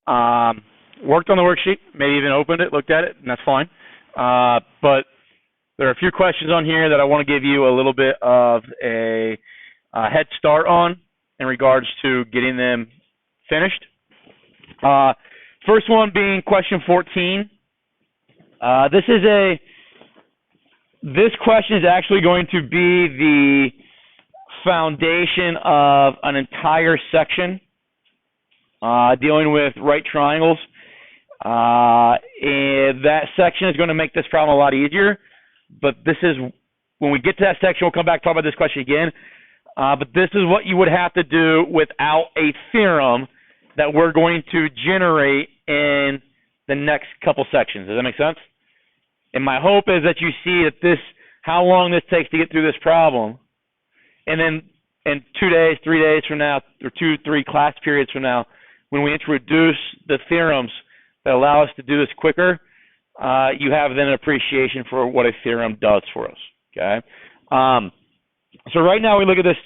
Worked on the worksheet, maybe even opened it, looked at it, and that's fine. But there are a few questions on here that I want to give you a little bit of a head start on in regards to getting them finished. First one being question 14. This question is actually going to be the foundation of an entire section dealing with right triangles. And that section is going to make this problem a lot easier. But this is, when we get to that section, we'll come back and talk about this question again. But this is what you would have to do without a theorem that we're going to generate in the next couple sections. Does that make sense? And my hope is that you see that how long this takes to get through this problem. And then in 2 days, 3 days from now, or 2-3 class periods from now, when we introduce the theorems that allow us to do this quicker, you have then an appreciation for what a theorem does for us. Okay. So right now we look at this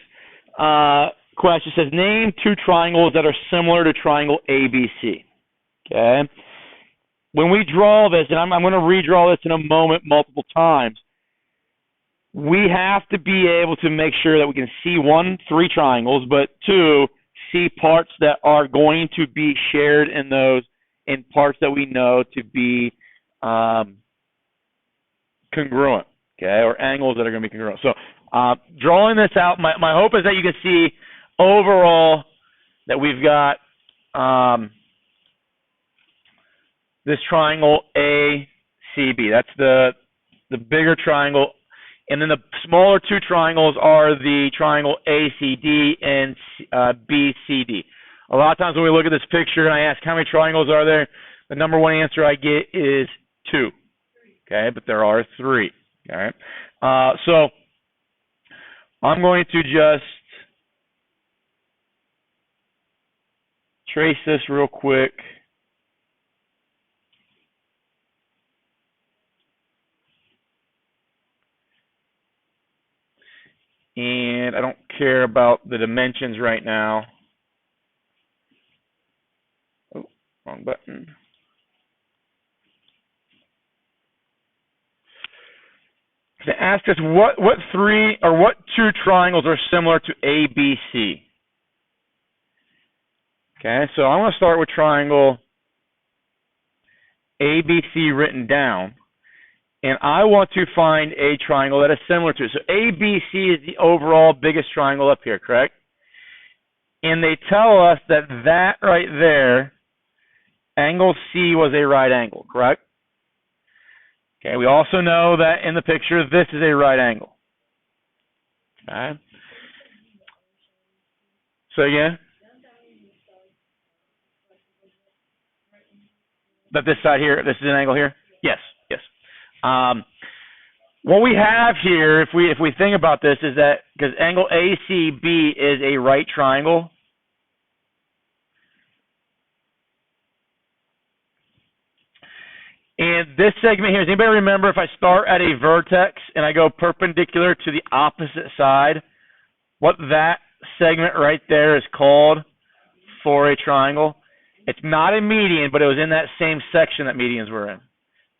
question. It says, name 2 triangles that are similar to triangle ABC. Okay. When we draw this, and I'm going to redraw this in a moment multiple times, we have to be able to make sure that we can see, 1, 3 triangles, but 2, see parts that are going to be shared in those, and parts that we know to be congruent, okay, or angles that are going to be congruent. So drawing this out, my hope is that you can see overall that we've got this triangle ACB. That's the bigger triangle. And then the smaller 2 triangles are the triangle ACD and BCD. A lot of times when we look at this picture and I ask how many triangles are there, the number one answer I get is 2. Okay, but there are 3. All right. So I'm going to just trace this real quick. And I don't care about the dimensions right now. Oh, wrong button. They asked us what 3 or what 2 triangles are similar to ABC. Okay, so I'm going to start with triangle ABC written down. And I want to find a triangle that is similar to it. So ABC is the overall biggest triangle up here, correct? And they tell us that right there, angle C was a right angle, correct? Okay, we also know that in the picture, this is a right angle. Okay. So again, that this side here, this is an angle here? Yes, yes. What we have here, if we think about this, is that because angle ACB is a right triangle, and this segment here, does anybody remember if I start at a vertex and I go perpendicular to the opposite side, what that segment right there is called for a triangle? It's not a median, but it was in that same section that medians were in.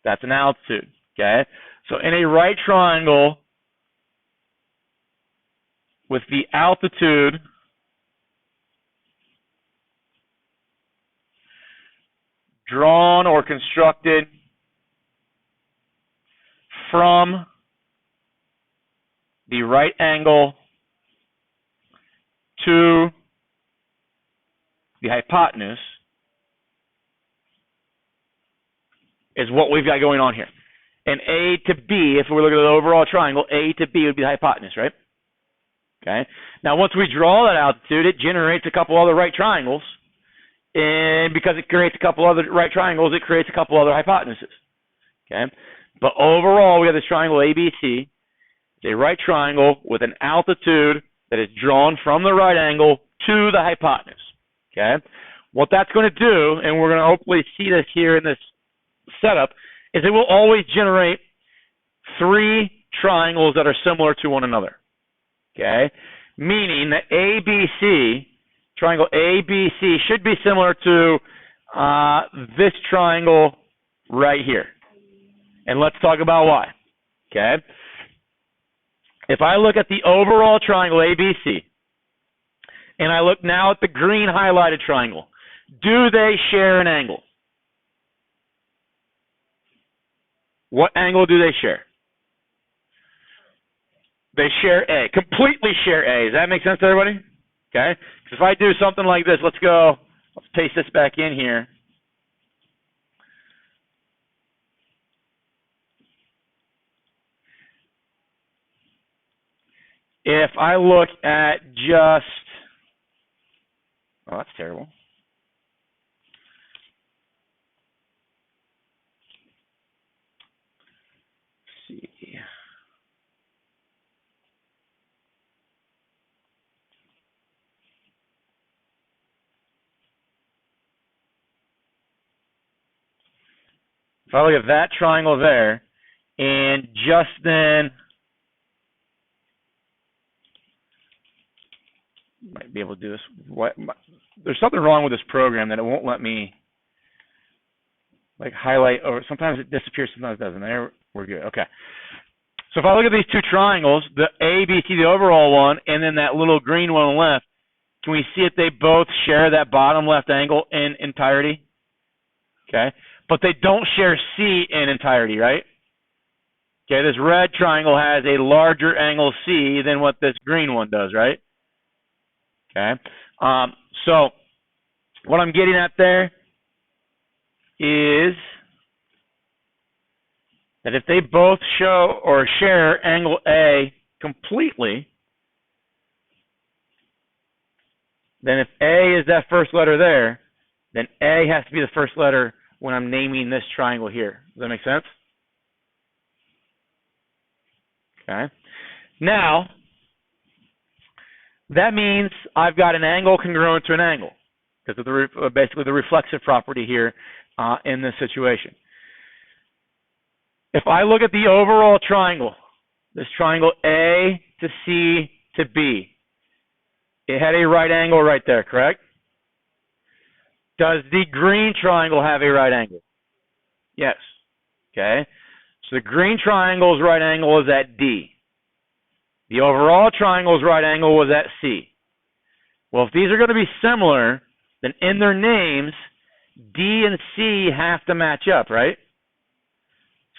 That's an altitude. Okay, so in a right triangle with the altitude drawn or constructed from the right angle to the hypotenuse is what we've got going on here. And A to B, if we look at the overall triangle, A to B would be the hypotenuse, right? Okay. Now, once we draw that altitude, it generates a couple other right triangles. And because it creates a couple other right triangles, it creates a couple other hypotenuses. Okay. But overall, we have this triangle ABC. It's a right triangle with an altitude that is drawn from the right angle to the hypotenuse. Okay. What that's going to do, and we're going to hopefully see this here in this setup, is it will always generate 3 triangles that are similar to one another. Okay? Meaning that ABC, triangle ABC, should be similar to this triangle right here. And let's talk about why. Okay? If I look at the overall triangle ABC, and I look now at the green highlighted triangle, do they share an angle? What angle do they share? They share A. Completely share A. Does that make sense to everybody? Okay? If I do something like this, let's paste this back in here. If I look at just, oh, that's terrible. Let's see. If I look at that triangle there, and just then, might be able to do this. There's something wrong with this program that it won't let me like highlight, or sometimes it disappears, sometimes it doesn't. There, we're good. Okay. So if I look at these two triangles, the ABC, the overall one, and then that little green one on the left, can we see if they both share that bottom left angle in entirety? Okay. But they don't share C in entirety, right? Okay, this red triangle has a larger angle C than what this green one does, right? Okay. So what I'm getting at there is that if they both show or share angle A completely, then if A is that first letter there, then A has to be the first letter when I'm naming this triangle here. Does that make sense? Okay. Now, that means I've got an angle congruent to an angle, because of basically the reflexive property here in this situation. If I look at the overall triangle, this triangle A to C to B, it had a right angle right there, correct? Does the green triangle have a right angle? Yes. Okay. So the green triangle's right angle is at D. The overall triangle's right angle was at C. Well, if these are going to be similar, then in their names, D and C have to match up, right?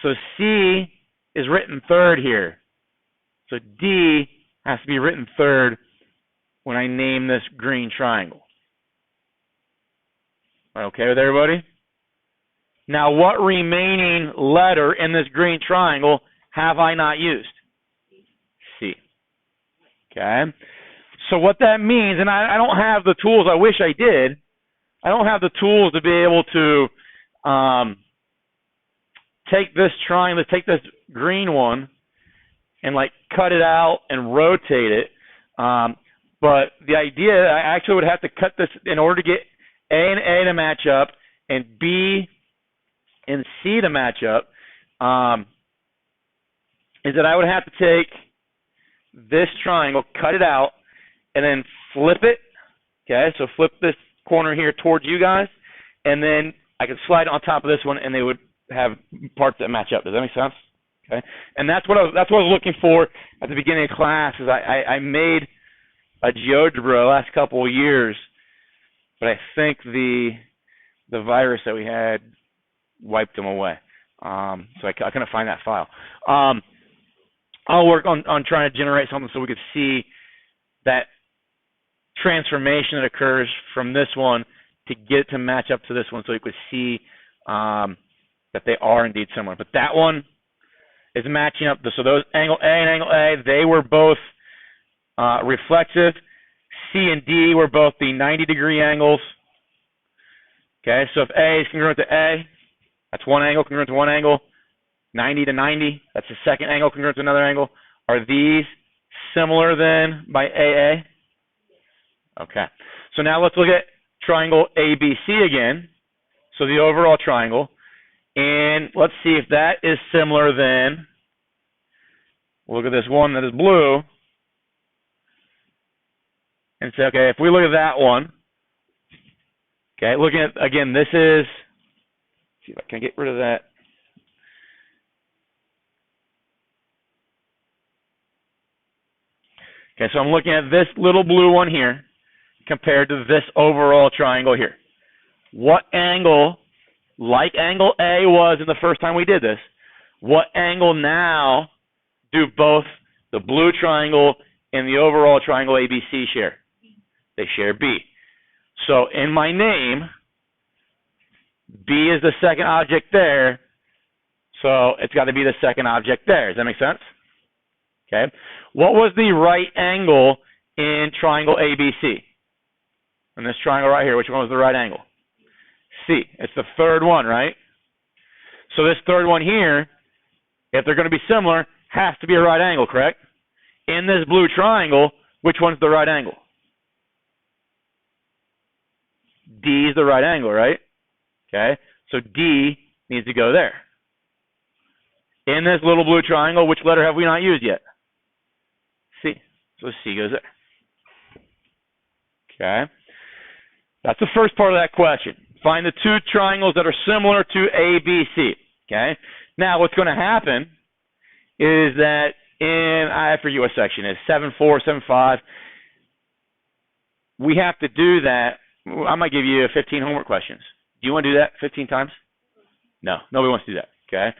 So C is written third here. So D has to be written third when I name this green triangle. Okay with everybody? Now, what remaining letter in this green triangle have I not used? C. Okay? So what that means, and I don't have the tools, I wish I did. I don't have the tools to be able to take this triangle, take this green one, and like cut it out and rotate it. But the idea, I actually would have to cut this in order to get A and A to match up and B and C to match up, is that I would have to take this triangle, cut it out, and then flip it. Okay, so flip this corner here towards you guys, and then I could slide on top of this one, and they would have parts that match up. Does that make sense? Okay, and that's what I was looking for at the beginning of class. Is I made a GeoGebra the last couple of years, but I think the virus that we had wiped them away. So I couldn't find that file. I'll work on trying to generate something so we could see that transformation that occurs from this one to get it to match up to this one, so you could see that they are indeed similar. But that one is matching up. So those angle A and angle A, they were both reflexive. C and D were both the 90-degree angles. Okay, so if A is congruent to A, that's one angle congruent to one angle. 90 to 90, that's the second angle congruent to another angle. Are these similar then by AA? Okay, so now let's look at triangle ABC again. So the overall triangle. And let's see if that is similar then. We'll look at this one that is blue. And say, okay, if we look at that one, Okay, looking at, again, this is, see if I can get rid of that. Okay, so I'm looking at this little blue one here compared to this overall triangle here. What angle, like angle A was in the first time we did this, what angle now do both the blue triangle and the overall triangle ABC share? They share B. So in my name, B is the second object there, so it's got to be the second object there. Does that make sense? Okay. What was the right angle in triangle ABC? In this triangle right here, which one was the right angle? C. It's the third one, right? So this third one here, if they're going to be similar, has to be a right angle, correct? In this blue triangle, which one's the right angle? D is the right angle, right? Okay, so D needs to go there. In this little blue triangle, which letter have we not used yet? C. So C goes there. Okay. That's the first part of that question. Find the two triangles that are similar to ABC. Okay. Now, what's going to happen is that in, I forget what section it is, 7.4, 7.5, we have to do that. I might give you 15 homework questions. Do you want to do that 15 times? No, nobody wants to do that. Okay.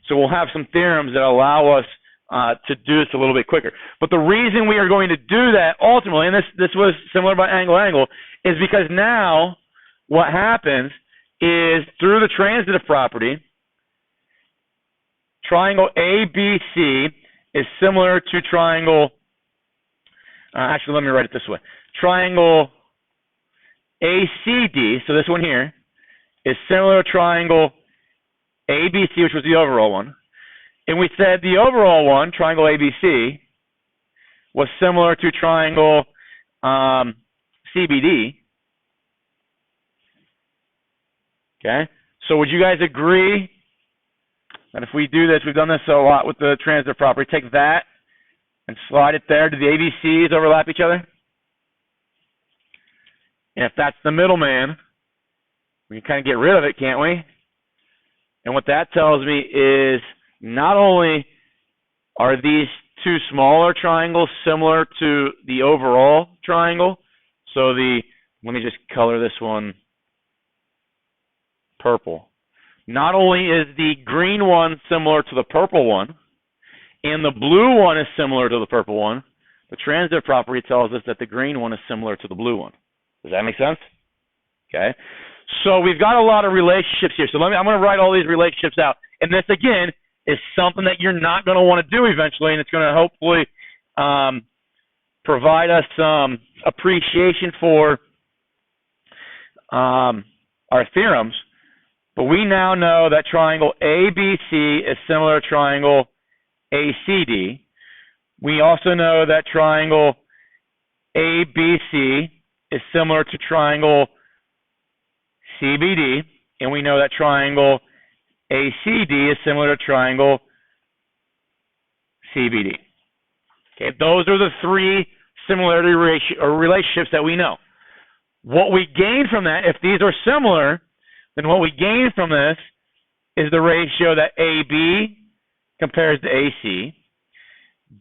So we'll have some theorems that allow us to do this a little bit quicker. But the reason we are going to do that ultimately, and this was similar by angle, is because now what happens is through the transitive property, triangle ABC is similar to triangle, actually let me write it this way. Triangle ACD, so this one here, is similar to triangle ABC, which was the overall one. And we said the overall one, triangle ABC, was similar to triangle CBD. Okay? So would you guys agree that if we do this, we've done this a lot with the transitive property, take that and slide it there. Do the ABCs overlap each other? And if that's the middleman, we can kind of get rid of it, can't we? And what that tells me is not only are these two smaller triangles similar to the overall triangle, so let me just color this one purple. Not only is the green one similar to the purple one, and the blue one is similar to the purple one, the transitive property tells us that the green one is similar to the blue one. Does that make sense? Okay. So we've got a lot of relationships here. So I'm going to write all these relationships out. And this, again, is something that you're not going to want to do eventually, and it's going to hopefully provide us some appreciation for our theorems. But we now know that triangle ABC is similar to triangle ACD. We also know that triangle ABC is similar to triangle CBD, and we know that triangle ACD is similar to triangle CBD. Okay, those are the three similarity relationships that we know. What we gain from that, if these are similar, then what we gain from this is the ratio that AB compares to AC,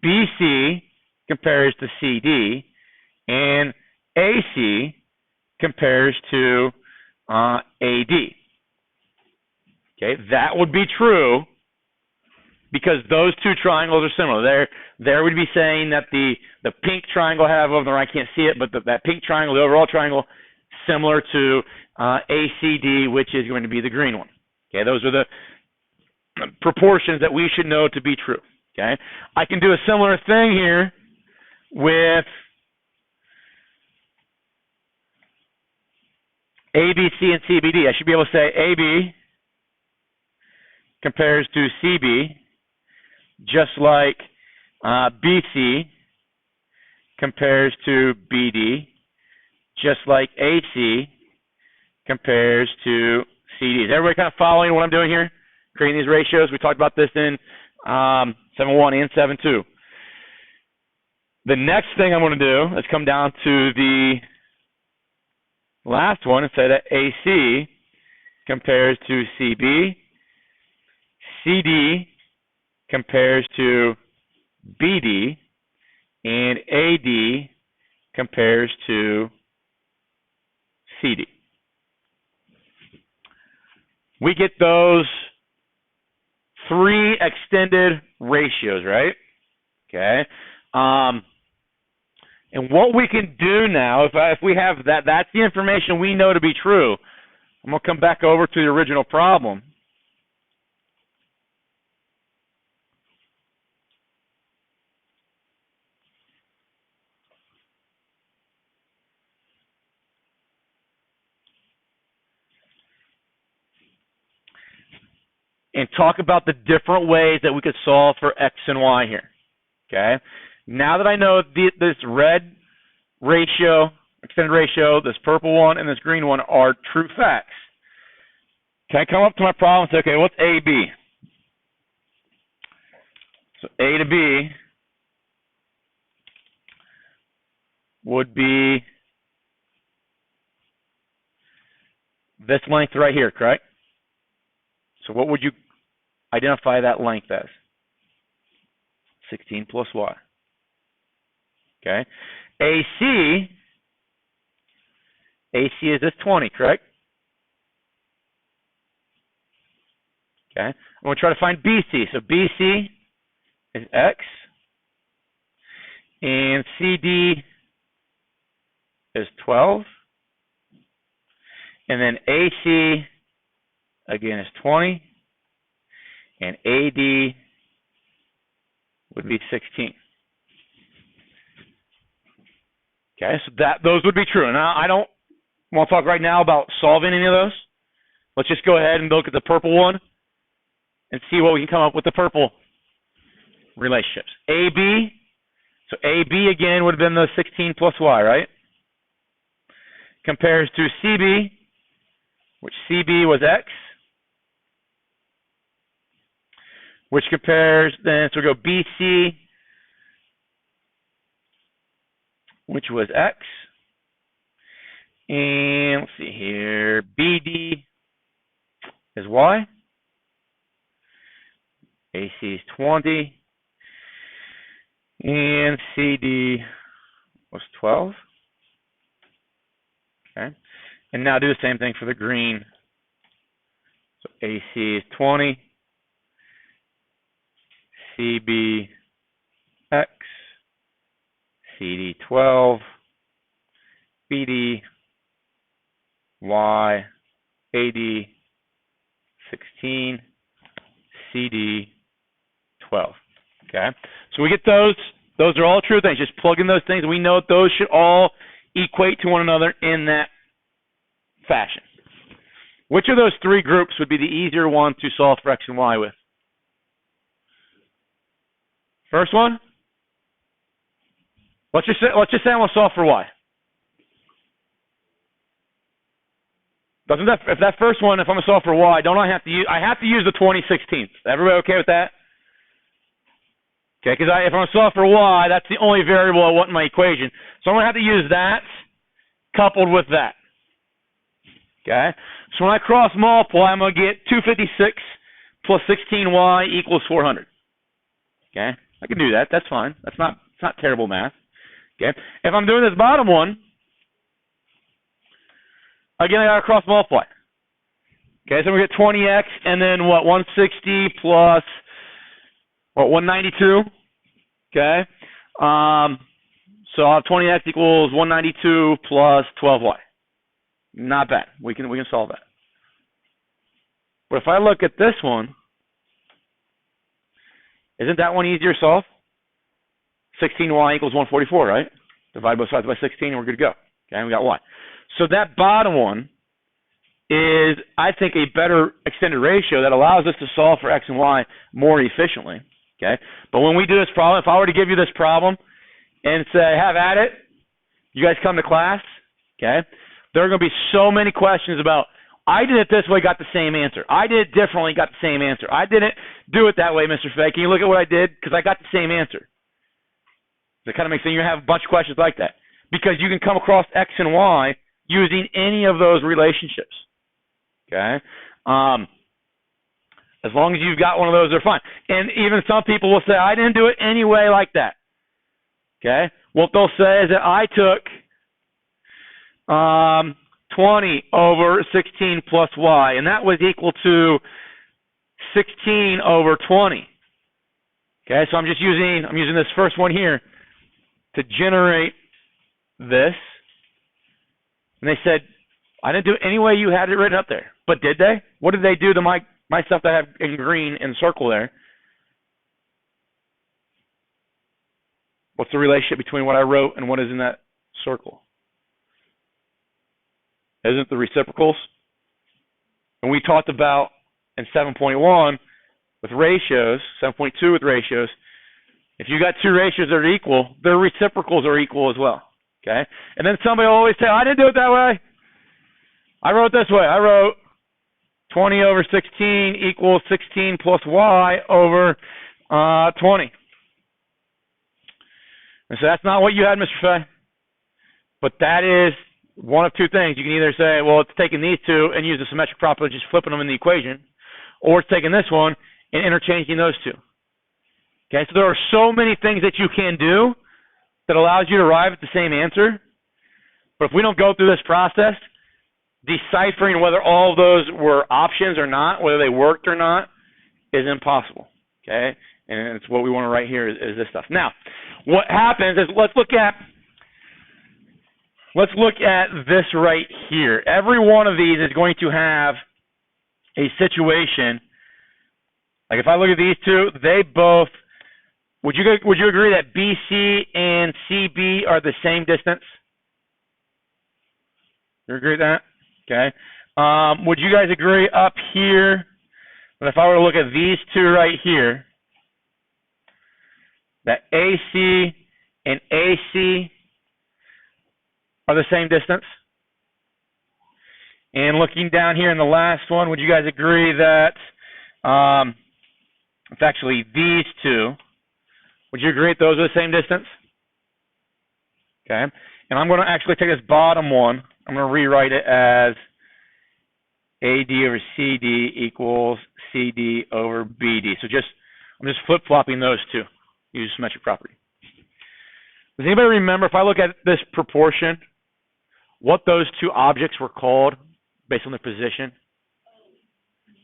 BC compares to CD, and AC compares to AD. Okay, that would be true because those two triangles are similar. There would be saying that the pink triangle I have over there, I can't see it, but that pink triangle, the overall triangle, similar to ACD, which is going to be the green one. Okay, those are the proportions that we should know to be true. Okay, I can do a similar thing here with ABC and CBD. I should be able to say AB compares to CB, just like BC compares to BD, just like AC compares to CD. Is everybody kind of following what I'm doing here? Creating these ratios. We talked about this in 7.1 and 7.2. The next thing I'm going to do is come down to the Last one, it said that AC compares to CB, CD compares to BD, and AD compares to CD. We get those three extended ratios, right? Okay. And what we can do now, if we have that, that's the information we know to be true. I'm going to come back over to the original problem. And talk about the different ways that we could solve for X and Y here. Okay? Now that I know this red ratio, extended ratio, this purple one, and this green one are true facts, can I come up to my problem and say, okay, what's AB? So A to B would be this length right here, correct? So what would you identify that length as? 16 plus Y. Okay. AC is this 20, correct? Okay. I'm going to try to find BC. So BC is X. And CD is 12. And then AC, again, is 20. And AD would be 16. Okay, so those would be true. Now, I don't want to talk right now about solving any of those. Let's just go ahead and look at the purple one and see what we can come up with the purple relationships. AB, so AB again would have been the 16 plus Y, right? Compares to CB, which CB was X, which compares then, so we go BC, which was X, and let's see here, BD is Y, AC is 20, and CD was 12. Okay, and now do the same thing for the green. So AC is 20, CB X, CD 12, BD Y, AD 16, CD 12. Okay, so we get those. Those are all true things. Just plug in those things. We know those should all equate to one another in that fashion. Which of those three groups would be the easier one to solve for X and Y with? First one? Let's just say I'm going to solve for Y. If that first one, if I'm going to solve for Y, don't I have to use the 20/16. Everybody okay with that? Okay, because if I'm going to solve for Y, that's the only variable I want in my equation. So I'm going to have to use that coupled with that. Okay? So when I cross multiply, I'm going to get 256 plus 16Y equals 400. Okay? I can do that. That's fine. It's not terrible math. Okay? If I'm doing this bottom one, again, I got to cross multiply. Okay, so we get 20x and then what, 160 plus, what, 192? Okay? So I'll have 20x equals 192 plus 12y. Not bad. We can solve that. But if I look at this one, isn't that one easier to solve? 16y equals 144, right? Divide both sides by 16 and we're good to go. Okay, we got y. So that bottom one is, I think, a better extended ratio that allows us to solve for x and y more efficiently. Okay, but when we do this problem, if I were to give you this problem and say, have at it, you guys come to class, okay, there are going to be so many questions about, I did it this way, got the same answer. I did it differently, got the same answer. I didn't do it that way, Mr. Fay. Can you look at what I did? Because I got the same answer. That kind of makes sense. You have a bunch of questions like that. Because you can come across X and Y using any of those relationships. Okay? As long as you've got one of those, they're fine. And even some people will say, I didn't do it anyway like that. Okay? What they'll say is that I took 20 over 16 plus y, and that was equal to 16 over 20. Okay, so I'm using this first one here to generate this. And they said, I didn't do it any way you had it written up there. But did they? What did they do to my stuff that I have in green in circle there? What's the relationship between what I wrote and what is in that circle? Isn't it the reciprocals? And we talked about in 7.1 with ratios, 7.2 with ratios, if you got two ratios that are equal, their reciprocals are equal as well. Okay? And then somebody will always say, I didn't do it that way. I wrote it this way. I wrote 20 over 16 equals 16 plus y over 20. And so that's not what you had, Mr. Fay. But that is one of two things. You can either say, well, it's taking these two and use the symmetric property, just flipping them in the equation, or it's taking this one and interchanging those two. Okay, so there are so many things that you can do that allows you to arrive at the same answer. But if we don't go through this process, deciphering whether all of those were options or not, whether they worked or not, is impossible. Okay, and it's what we want to write here is this stuff. Now, what happens is let's look at this right here. Every one of these is going to have a situation. Like if I look at these two, they both. Would you agree that BC and CB are the same distance? You agree with that? Okay. Would you guys agree up here that if I were to look at these two right here, that AC and AC are the same distance? And looking down here in the last one, would you guys agree that it's actually these two? Would you agree that those are the same distance? Okay. And I'm going to actually take this bottom one. I'm going to rewrite it as AD over CD equals CD over BD. So I'm just flip-flopping those two. Use symmetric property. Does anybody remember, if I look at this proportion, what those two objects were called based on their position?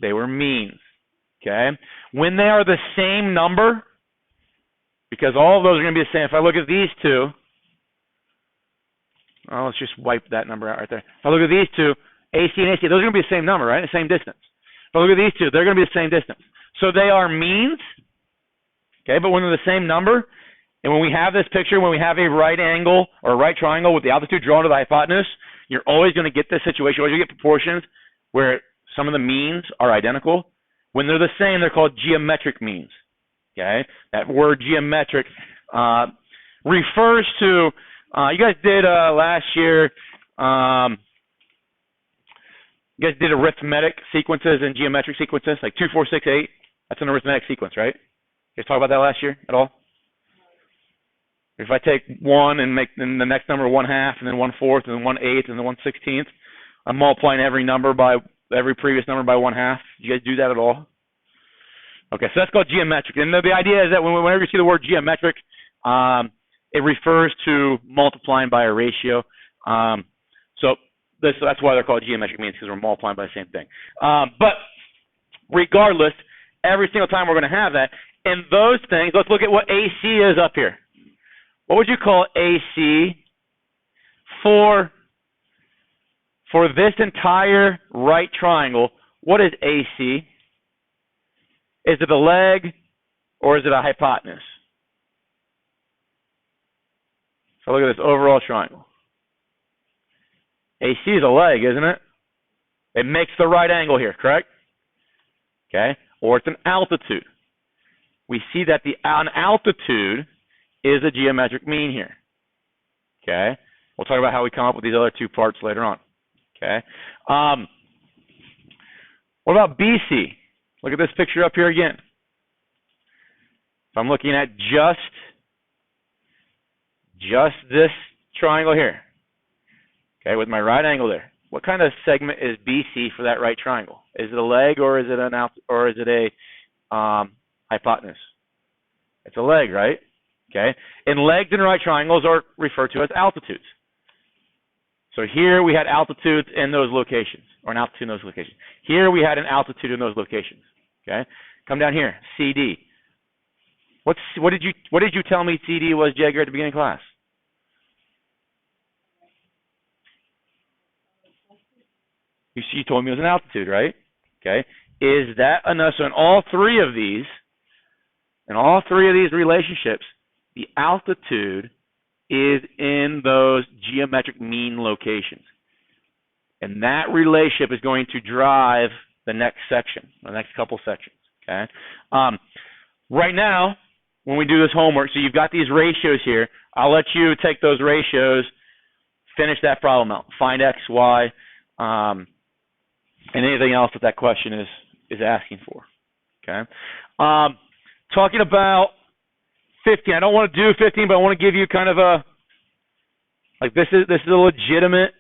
They were means. Okay. When they are the same number, because all of those are going to be the same. If I look at these two, let's just wipe that number out right there. If I look at these two, AC and AC, those are going to be the same number, right? The same distance. If I look at these two, they're going to be the same distance. So they are means, okay, but when they're the same number, and when we have this picture, when we have a right angle or a right triangle with the altitude drawn to the hypotenuse, you're always going to get this situation, always going to get proportions where some of the means are identical. When they're the same, they're called geometric means. Okay, that word geometric refers to. You guys did last year. You guys did arithmetic sequences and geometric sequences, like 2, 4, 6, 8. That's an arithmetic sequence, right? You guys talk about that last year at all? If I take 1 and make the next number 1/2, and then 1/4, and then 1/8, and then 1/16, I'm multiplying every previous number by 1/2. Do you guys do that at all? Okay, so that's called geometric. And the idea is that whenever you see the word geometric, it refers to multiplying by a ratio. So that's why they're called geometric means, because we're multiplying by the same thing. But regardless, every single time we're going to have that. And those things, let's look at what AC is up here. What would you call AC for this entire right triangle? What is AC? Is it a leg or is it a hypotenuse? So look at this overall triangle. AC is a leg, isn't it? It makes the right angle here, correct? Okay. Or it's an altitude. We see that an altitude is a geometric mean here. Okay. We'll talk about how we come up with these other two parts later on. Okay. What about BC? Look at this picture up here again. If I'm looking at just this triangle here. Okay, with my right angle there. What kind of segment is BC for that right triangle? Is it a leg or is it a hypotenuse? It's a leg, right? Okay, and legs in right triangles are referred to as altitudes. So here we had altitudes in those locations, or an altitude in those locations. Here we had an altitude in those locations. Okay, come down here, CD. What did you tell me CD was, Jagger, at the beginning of class? You told me it was an altitude, right? Okay, is that enough? So in all three of these relationships, the altitude is in those geometric mean locations. And that relationship is going to drive the next section, the next couple sections, okay? Right now, when we do this homework, so you've got these ratios here. I'll let you take those ratios, finish that problem out, find x, y, and anything else that question is asking for, okay? Talking about 15. I don't want to do 15, but I want to give you kind of a, like, this is a legitimate,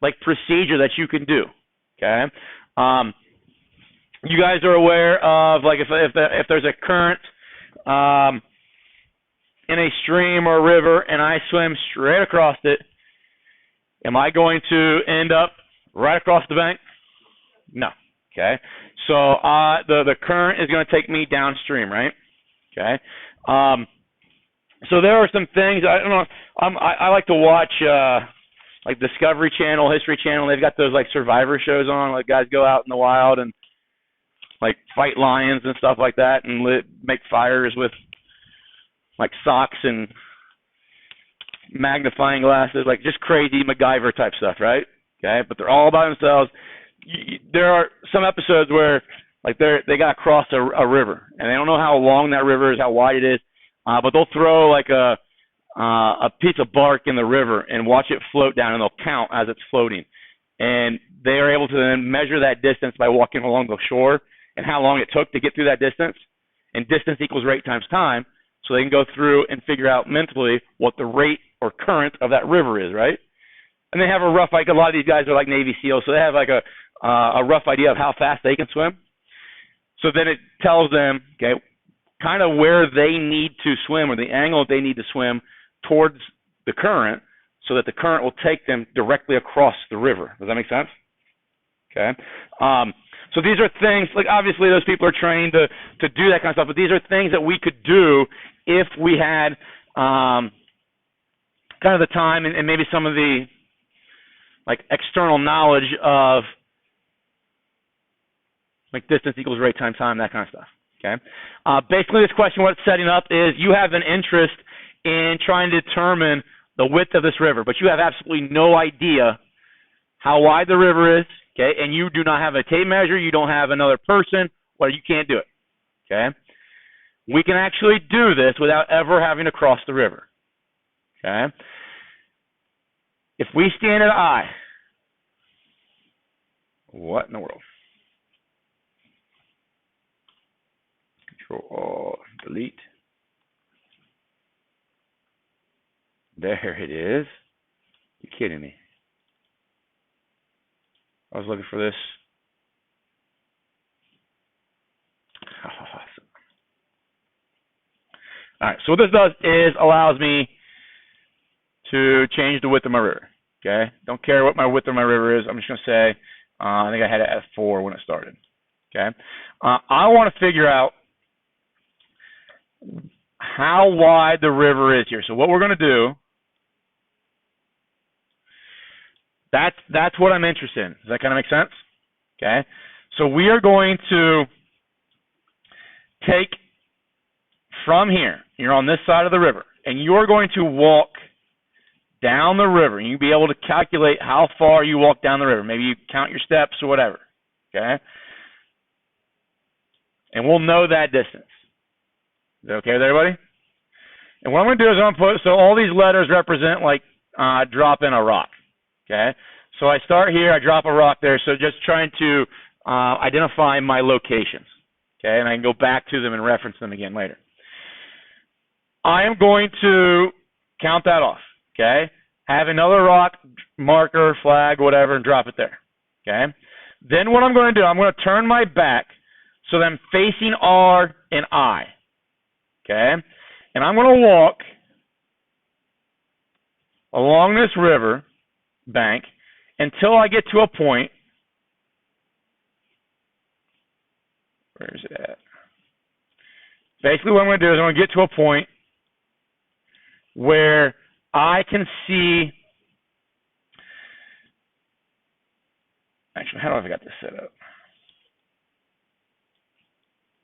like, procedure that you can do. Okay. You guys are aware of, like, if there's a current in a stream or a river and I swim straight across it, am I going to end up right across the bank? No. Okay. So the current is going to take me downstream, right? Okay. So there are some things, I don't know, I like to watch like Discovery Channel, History Channel. They've got those like survivor shows on, like guys go out in the wild and like fight lions and stuff like that, and make fires with like socks and magnifying glasses, like just crazy MacGyver type stuff, right? Okay, but they're all by themselves. There are some episodes where like they got to cross a river, and they don't know how long that river is, how wide it is, but they'll throw like a piece of bark in the river and watch it float down, and they'll count as it's floating. And they are able to then measure that distance by walking along the shore and how long it took to get through that distance. And distance equals rate times time, so they can go through and figure out mentally what the rate or current of that river is, right? And they have a rough, like a lot of these guys are like Navy SEALs, so they have like a rough idea of how fast they can swim. So then it tells them, okay, kind of where they need to swim or the angle that they need to swim towards the current so that the current will take them directly across the river. Does that make sense? Okay. So these are things, like obviously those people are trained to do that kind of stuff, but these are things that we could do if we had kind of the time and maybe some of the like external knowledge of like distance equals rate times time, that kind of stuff. Okay. Basically, this question, what it's setting up is you have an interest in trying to determine the width of this river, but you have absolutely no idea how wide the river is, okay, and you do not have a tape measure, you don't have another person, well, you can't do it, okay? We can actually do this without ever having to cross the river, okay? If we stand at I, what in the world? Control, delete. There it is. You kidding me? I was looking for this. Awesome. All right, so what this does is allows me to change the width of my river. Okay? Don't care what my width of my river is. I'm just going to say, I think I had it at 4 when it started. Okay? I want to figure out how wide the river is here. So what we're going to do, that's what I'm interested in. Does that kind of make sense? Okay. So we are going to take from here, you're on this side of the river, and you're going to walk down the river. And you'll be able to calculate how far you walk down the river. Maybe you count your steps or whatever. Okay. And we'll know that distance. Is that okay with everybody? And what I'm going to do is I'm going to put, so all these letters represent like dropping a rock. Okay, so I start here, I drop a rock there, so just trying to identify my locations. Okay, and I can go back to them and reference them again later. I am going to count that off. Okay, have another rock, marker, flag, whatever, and drop it there. Okay? Then what I'm going to do, I'm going to turn my back so that I'm facing R and I. Okay? And I'm going to walk along this river bank until I get to a point. Where is it at? Basically what I'm going to do is I'm going to get to a point where I can see. Actually, how do I got this set up?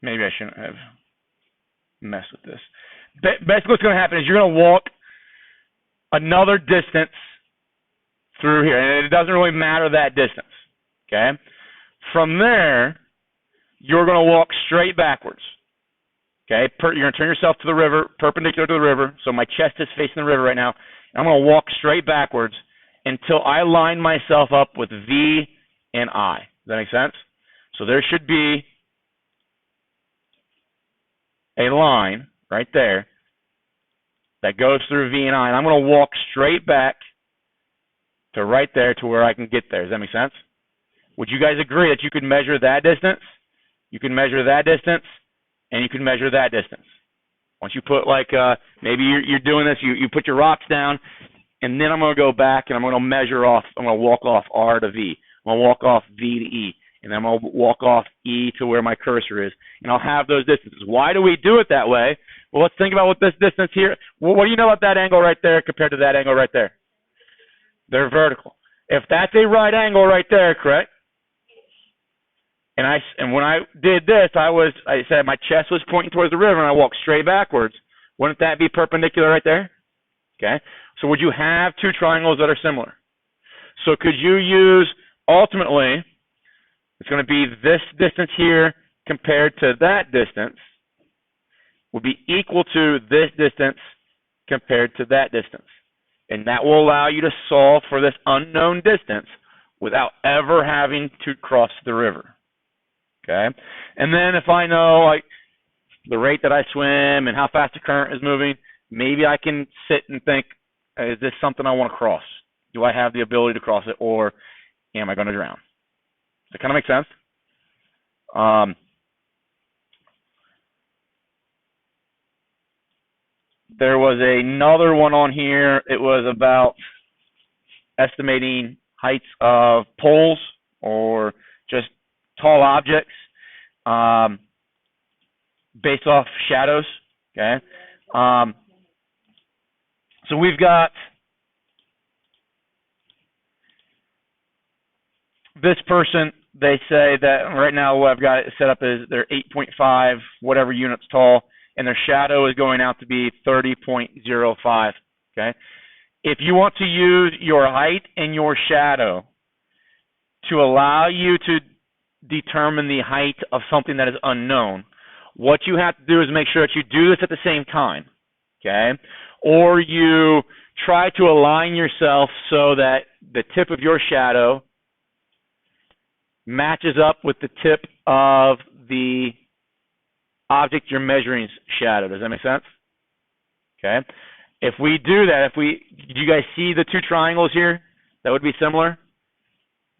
Maybe I shouldn't have messed with this. Basically what's going to happen is you're going to walk another distance through here, and it doesn't really matter that distance. Okay? From there, you're going to walk straight backwards. Okay? You're going to turn yourself to the river, perpendicular to the river. So my chest is facing the river right now. I'm going to walk straight backwards until I line myself up with V and I. Does that make sense? So there should be a line right there that goes through V and I. And I'm going to walk straight back to right there to where I can get there. Does that make sense? Would you guys agree that you could measure that distance? You can measure that distance, and you can measure that distance. Once you put maybe you're doing this, you put your rocks down, and then I'm going to go back and I'm going to measure off. I'm going to walk off R to V. I'm going to walk off V to E, and then I'm going to walk off E to where my cursor is, and I'll have those distances. Why do we do it that way? Well, let's think about what this distance here. Well, what do you know about that angle right there compared to that angle right there? They're vertical. If that's a right angle right there, correct? And when I did this, I said my chest was pointing towards the river, and I walked straight backwards. Wouldn't that be perpendicular right there? Okay. So would you have two triangles that are similar? So could you use, ultimately, it's going to be this distance here compared to that distance would be equal to this distance compared to that distance. And that will allow you to solve for this unknown distance without ever having to cross the river. Okay? And then if I know the rate that I swim and how fast the current is moving, maybe I can sit and think, is this something I want to cross? Do I have the ability to cross it, or am I going to drown? Does that kind of make sense? There was another one on here. It was about estimating heights of poles or just tall objects based off shadows. Okay. So we've got this person. They say that right now what I've got it set up is they're 8.5 whatever units tall, and their shadow is going out to be 30.05. Okay. If you want to use your height and your shadow to allow you to determine the height of something that is unknown, what you have to do is make sure that you do this at the same time. Okay. Or you try to align yourself so that the tip of your shadow matches up with the tip of the object you're measuring's shadow. Does that make sense? Okay. If we do that, do you guys see the two triangles here that would be similar?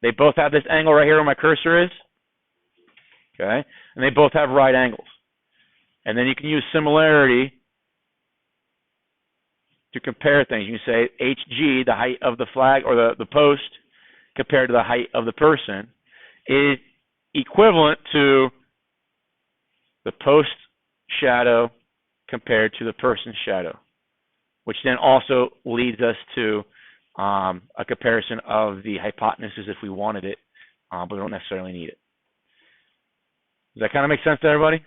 They both have this angle right here where my cursor is. Okay. And they both have right angles. And then you can use similarity to compare things. You can say HG, the height of the flag or the post, compared to the height of the person, is equivalent to the post shadow compared to the person's shadow, which then also leads us to a comparison of the hypotenuse if we wanted it, but we don't necessarily need it. Does that kind of make sense to everybody?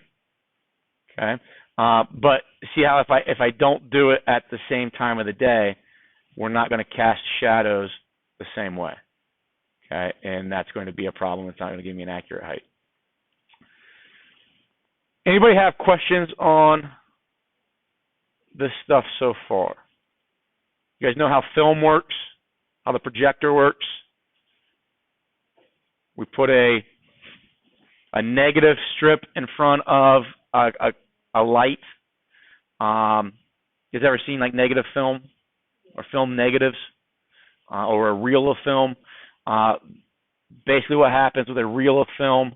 Okay. But see how if I don't do it at the same time of the day, we're not going to cast shadows the same way. Okay, and that's going to be a problem. It's not going to give me an accurate height. Anybody have questions on this stuff so far? You guys know how film works, how the projector works? We put a negative strip in front of a light. You guys ever seen like negative film or film negatives? or a reel of film. Basically what happens with a reel of film,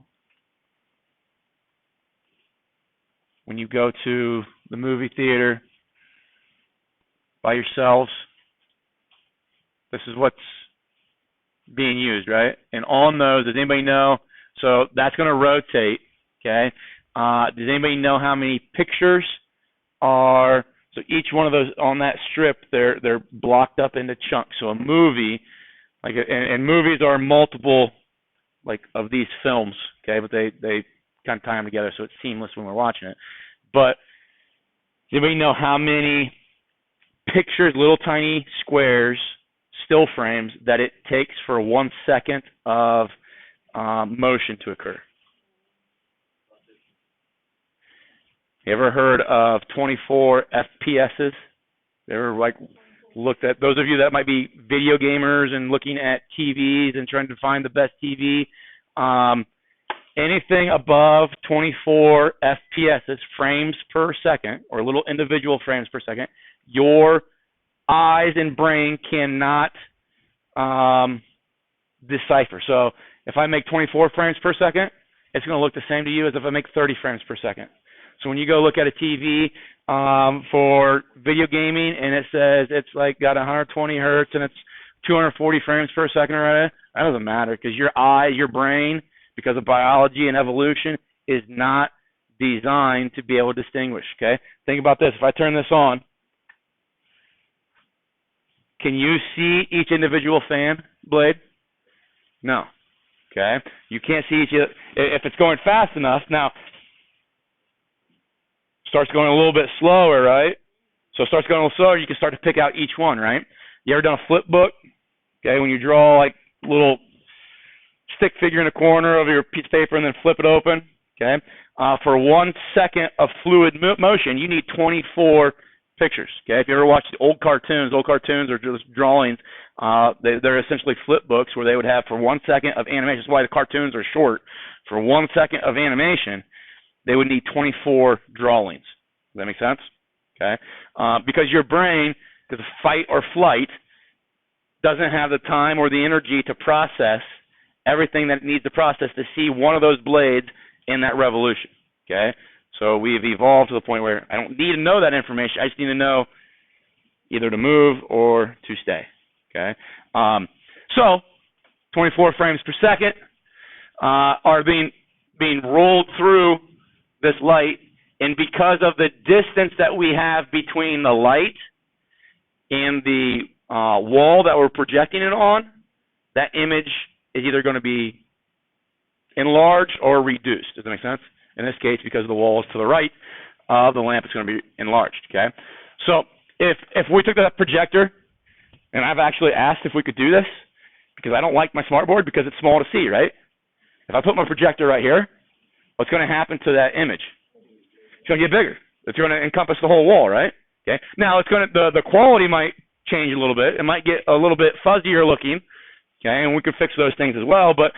when you go to the movie theater by yourselves, this is what's being used, right? And on those, does anybody know? So that's going to rotate, okay? Does anybody know how many pictures are? So each one of those on that strip, they're blocked up into chunks. So a movie, and movies are multiple, like, of these films, okay? But they kind of tie them together, so it's seamless when we're watching it. But does anybody know how many pictures, little tiny squares, still frames, that it takes for 1 second of motion to occur? You ever heard of 24 FPSs? You ever looked at, those of you that might be video gamers and looking at TVs and trying to find the best TV, anything above 24 FPSs, frames per second, or little individual frames per second, your eyes and brain cannot decipher. So if I make 24 frames per second, it's going to look the same to you as if I make 30 frames per second. So when you go look at a TV for video gaming and it says it's got 120 hertz and it's 240 frames per second already, that doesn't matter, because your eye, your brain, because of biology and evolution, is not designed to be able to distinguish, okay? Think about this. If I turn this on, can you see each individual fan blade? No. Okay? You can't see each. If it's going fast enough, now starts going a little bit slower, right? So it starts going a little slower, you can start to pick out each one, right? You ever done a flip book? Okay, when you draw like little stick figure in the corner of your piece of paper and then flip it open, okay? For 1 second of fluid motion, you need 24 pictures, okay? If you ever watched old cartoons are just drawings. They're essentially flip books where they would have, for 1 second of animation, that's why the cartoons are short. For 1 second of animation, they would need 24 drawings. Does that make sense? Okay? Because your brain, because of fight or flight, doesn't have the time or the energy to process everything that it needs to process to see one of those blades in that revolution. Okay? So we've evolved to the point where I don't need to know that information. I just need to know either to move or to stay. Okay? So 24 frames per second are being rolled through this light, and because of the distance that we have between the light and the wall that we're projecting it on, that image is either going to be enlarged or reduced. Does that make sense? In this case, because the wall is to the right of the lamp, it's going to be enlarged. Okay. So if we took that projector, and I've actually asked if we could do this, because I don't like my smartboard because it's small to see, right? If I put my projector right here, what's going to happen to that image? It's going to get bigger. It's going to encompass the whole wall, right? Okay. Now it's going to the quality might change a little bit. It might get a little bit fuzzier looking. Okay, and we can fix those things as well. But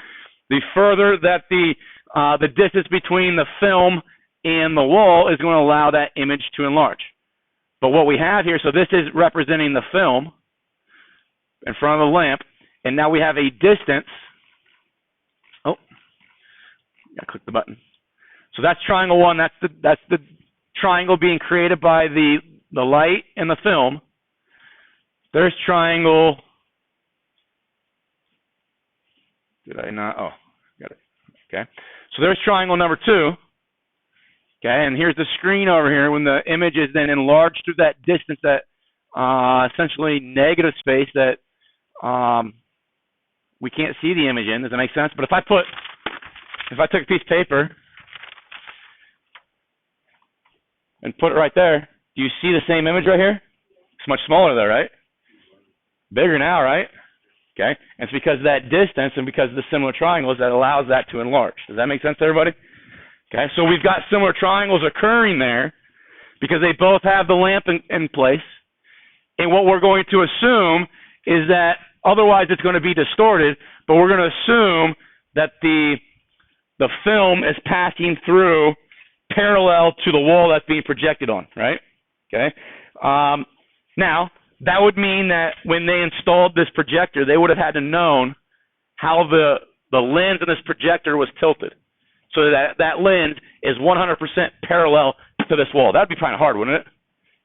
the further that the distance between the film and the wall is going to allow that image to enlarge. But what we have here, so this is representing the film in front of the lamp, and now we have a distance. Oh, gotta click the button. So that's triangle one. That's the triangle being created by the light and the film. There's triangle. Did I not? Oh, got it. Okay. So there's triangle number two. Okay, and here's the screen over here when the image is then enlarged through that distance, that essentially negative space that we can't see the image in. Does that make sense? But if I took a piece of paper and put it right there, do you see the same image right here? It's much smaller there, right? Bigger now, right? Okay, and it's because of that distance and because of the similar triangles that allows that to enlarge. Does that make sense to everybody? Okay, so we've got similar triangles occurring there because they both have the lamp in place. And what we're going to assume is that, otherwise it's going to be distorted, but we're going to assume that the film is passing through parallel to the wall that's being projected on, right? Okay. Now, that would mean that when they installed this projector, they would have had to known how the lens in this projector was tilted, so that lens is 100% parallel to this wall. That would be kind of hard, wouldn't it?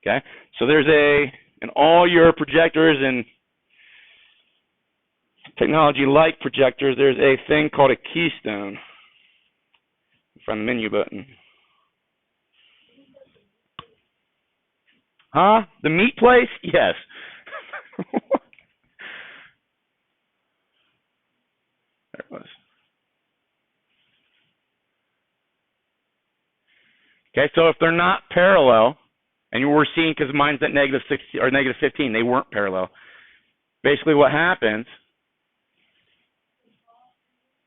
Okay, so there's in all your projectors and technology-like projectors, there's a thing called a keystone. From the menu button. Huh? The meat place? Yes. There it was. Okay, so if they're not parallel, and you were seeing, because mine's at -60 or -15, they weren't parallel. Basically what happens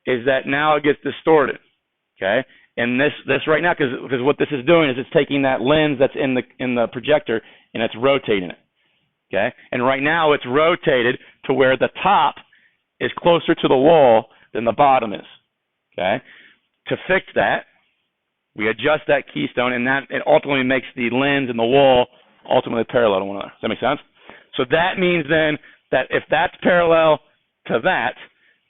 is that now it gets distorted. Okay? And this right now, because what this is doing is it's taking that lens that's in the projector and it's rotating it. Okay? And right now it's rotated to where the top is closer to the wall than the bottom is. Okay? To fix that, we adjust that keystone, and that it ultimately makes the lens and the wall ultimately parallel to one another. Does that make sense? So that means then that if that's parallel to that,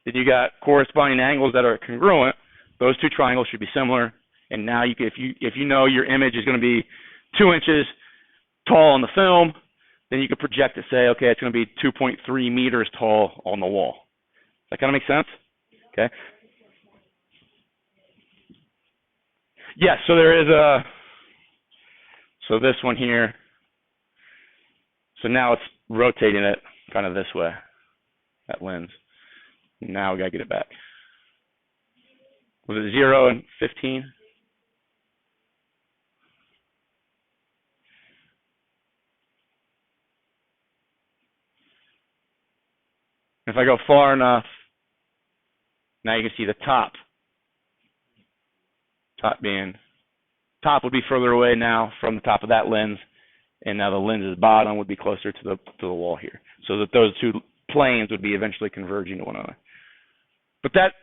then you got corresponding angles that are congruent. Those two triangles should be similar. And now you can, if you know your image is going to be 2 inches tall on the film, then you can project it, say, okay, it's going to be 2.3 meters tall on the wall. Does that kind of make sense? Okay. Yes, so there is so this one here, so now it's rotating it kind of this way, that lens. Now we got to get it back. Was it 0 and 15? If I go far enough, now you can see the top. Top would be further away now from the top of that lens, and now the lens's bottom would be closer to the wall here, so that those two planes would be eventually converging to one another. But that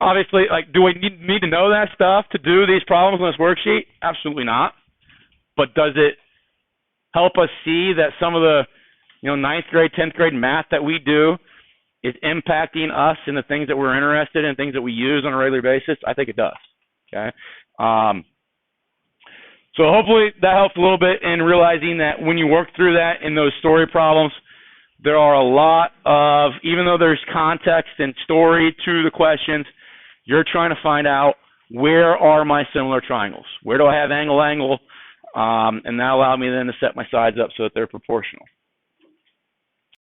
obviously, like, do we need to know that stuff to do these problems on this worksheet? Absolutely not. But does it help us see that some of the 9th grade, 10th grade math that we do is impacting us in the things that we're interested in, things that we use on a regular basis? I think it does. Okay. So hopefully that helps a little bit in realizing that when you work through that in those story problems, there are a lot of, even though there's context and story to the questions, you're trying to find out, where are my similar triangles? Where do I have angle? And that allowed me then to set my sides up so that they're proportional.